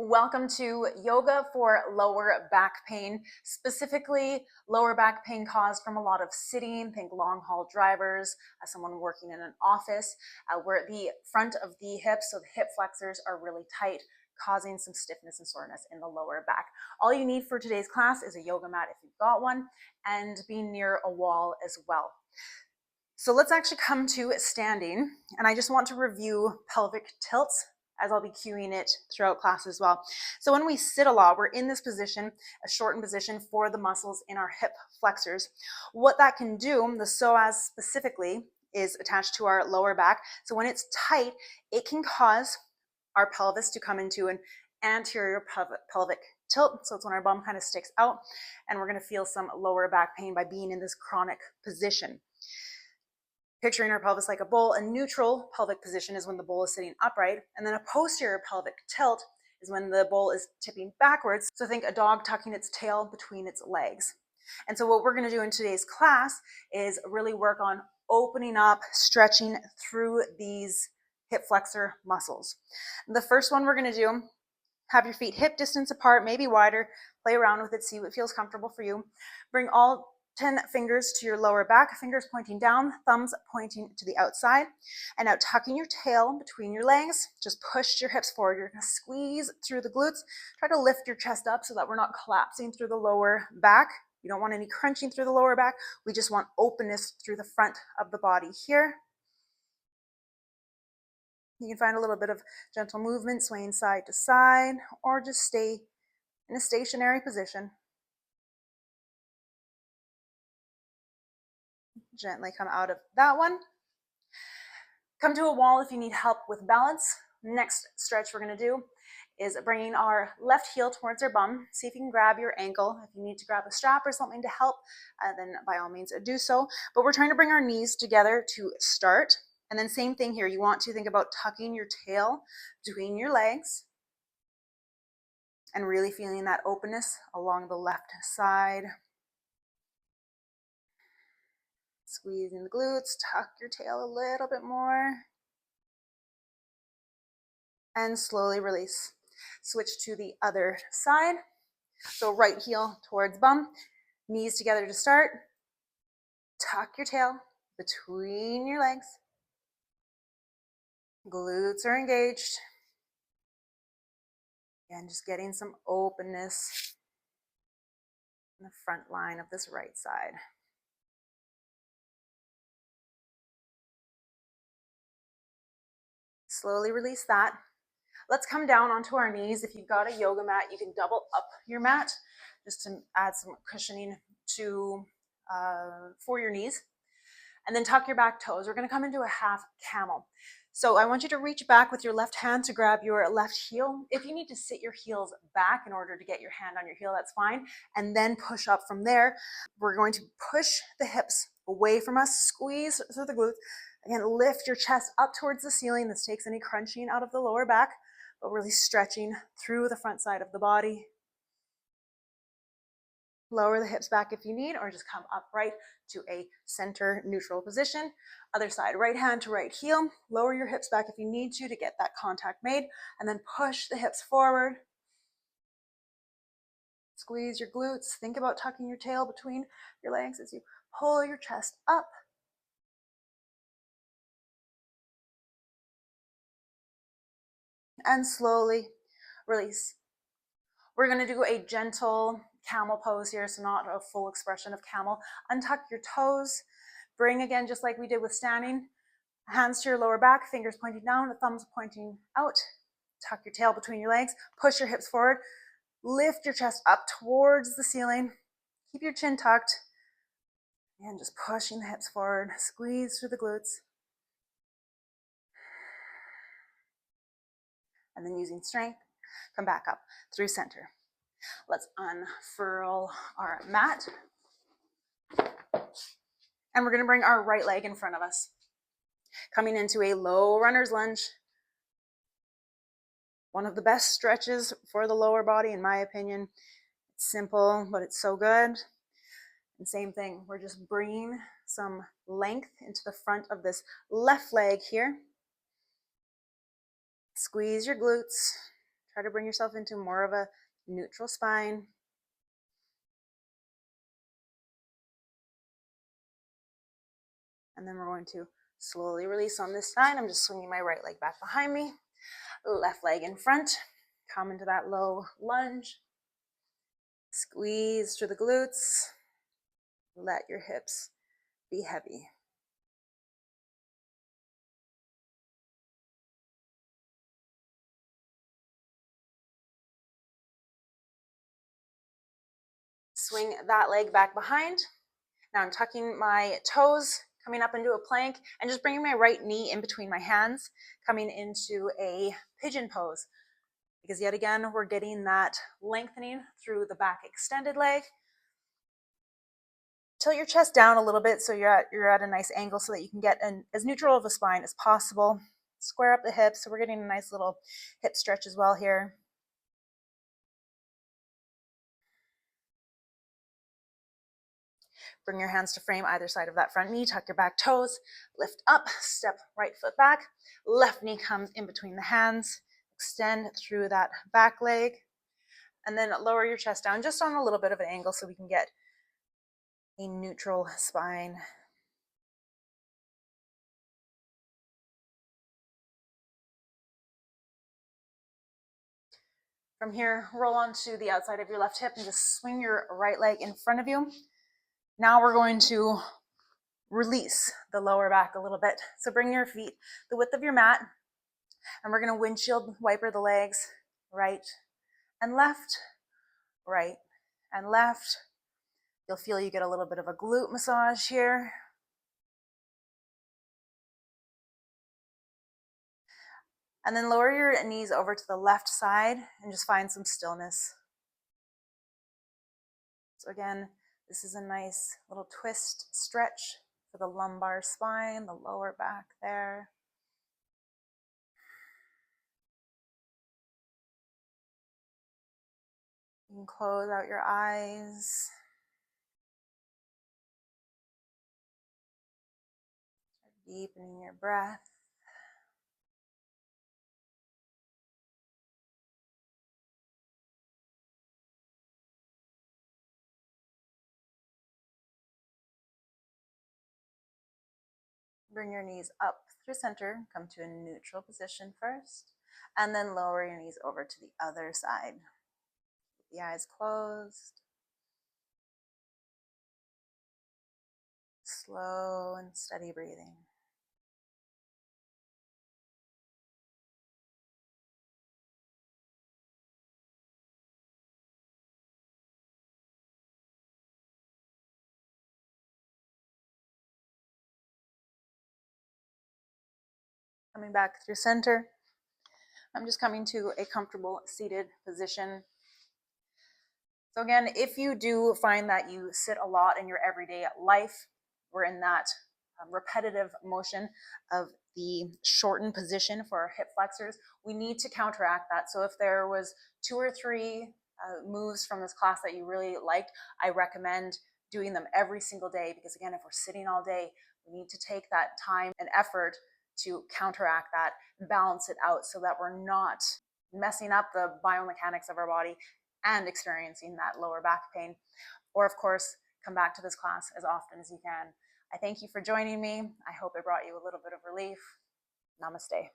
Welcome to yoga for lower back pain, specifically lower back pain caused from a lot of sitting. Think long haul drivers, someone working in an office, where the front of the hips, so the hip flexors, are really tight, causing some stiffness and soreness in the lower back. All you need for today's class is a yoga mat if you've got one, and be near a wall as well. So let's actually come to standing, and I just want to review pelvic tilts, as I'll be cueing it throughout class as well. So when we sit a lot, we're in this position, a shortened position for the muscles in our hip flexors. What that can do, the psoas specifically, is attached to our lower back. So when it's tight, it can cause our pelvis to come into an anterior pelvic tilt. So it's when our bum kind of sticks out, and we're going to feel some lower back pain by being in this chronic position. Picturing our pelvis like a bowl, a neutral pelvic position is when the bowl is sitting upright, and then a posterior pelvic tilt is when the bowl is tipping backwards. So think a dog tucking its tail between its legs. And so what we're going to do in today's class is really work on opening up, stretching through these hip flexor muscles. The first one we're going to do, have your feet hip distance apart, maybe wider, play around with it, see what feels comfortable for you. Bring all 10 fingers to your lower back, fingers pointing down, thumbs pointing to the outside. And now tucking your tail between your legs, just push your hips forward. You're going to squeeze through the glutes. Try to lift your chest up so that we're not collapsing through the lower back. You don't want any crunching through the lower back. We just want openness through the front of the body here. You can find a little bit of gentle movement, swaying side to side, or just stay in a stationary position. Gently come out of that one. Come to a wall if you need help with balance. Next stretch we're going to do is bringing our left heel towards our bum. See if you can grab your ankle. If you need to grab a strap or something to help, then by all means do so. But we're trying to bring our knees together to start. And then same thing here. You want to think about tucking your tail between your legs and really feeling that openness along the left side. Squeezing the glutes, tuck your tail a little bit more. And slowly release. Switch to the other side. So right heel towards bum, knees together to start. Tuck your tail between your legs. Glutes are engaged. And just getting some openness in the front line of this right side. Slowly release that. Let's come down onto our knees. If you've got a yoga mat, you can double up your mat just to add some cushioning to for your knees. And then tuck your back toes. We're going to come into a half camel. So I want you to reach back with your left hand to grab your left heel. If you need to sit your heels back in order to get your hand on your heel, that's fine. And then push up from there. We're going to push the hips away from us, squeeze through the glutes. Again, lift your chest up towards the ceiling. This takes any crunching out of the lower back, but really stretching through the front side of the body. Lower the hips back if you need, or just come upright to a center neutral position. Other side, right hand to right heel. Lower your hips back if you need to get that contact made, and then push the hips forward. Squeeze your glutes. Think about tucking your tail between your legs as you pull your chest up. And slowly release. We're going to do a gentle camel pose here, so not a full expression of camel. Untuck your toes. Bring again, just like we did with standing, hands to your lower back, fingers pointing down, the thumbs pointing out. Tuck your tail between your legs. Push your hips forward. Lift your chest up towards the ceiling. Keep your chin tucked. And just pushing the hips forward. Squeeze through the glutes. And then using strength, come back up through center. Let's unfurl our mat. And we're going to bring our right leg in front of us. Coming into a low runner's lunge. One of the best stretches for the lower body, in my opinion. It's simple, but it's so good. And same thing, we're just bringing some length into the front of this left leg here. Squeeze your glutes. Try to bring yourself into more of a neutral spine. And then we're going to slowly release on this side. I'm just swinging my right leg back behind me, left leg in front. Come into that low lunge. Squeeze through the glutes. Let your hips be heavy. Swing that leg back behind. Now I'm tucking my toes, coming up into a plank, and just bringing my right knee in between my hands, coming into a pigeon pose. Because yet again, we're getting that lengthening through the back extended leg. Tilt your chest down a little bit so you're at a nice angle so that you can get as neutral of a spine as possible. Square up the hips, so we're getting a nice little hip stretch as well here. Bring your hands to frame either side of that front knee, tuck your back toes, lift up, step right foot back, left knee comes in between the hands, extend through that back leg, and then lower your chest down just on a little bit of an angle so we can get a neutral spine. From here, roll onto the outside of your left hip and just swing your right leg in front of you. Now we're going to release the lower back a little bit. So bring your feet the width of your mat, and we're going to windshield wiper the legs right and left, right and left. You'll feel you get a little bit of a glute massage here. And then lower your knees over to the left side and just find some stillness. So again, this is a nice little twist stretch for the lumbar spine, the lower back there. You can close out your eyes. Deepening your breath. Bring your knees up through center, come to a neutral position first, and then lower your knees over to the other side. Keep the eyes closed. Slow and steady breathing. Coming back through center. I'm just coming to a comfortable seated position. So again, if you do find that you sit a lot in your everyday life, we're in that repetitive motion of the shortened position for our hip flexors, we need to counteract that. So if there was 2 or 3 moves from this class that you really liked, I recommend doing them every single day, because again, if we're sitting all day, we need to take that time and effort to counteract that, balance it out so that we're not messing up the biomechanics of our body and experiencing that lower back pain. Or of course, come back to this class as often as you can. I thank you for joining me. I hope it brought you a little bit of relief. Namaste.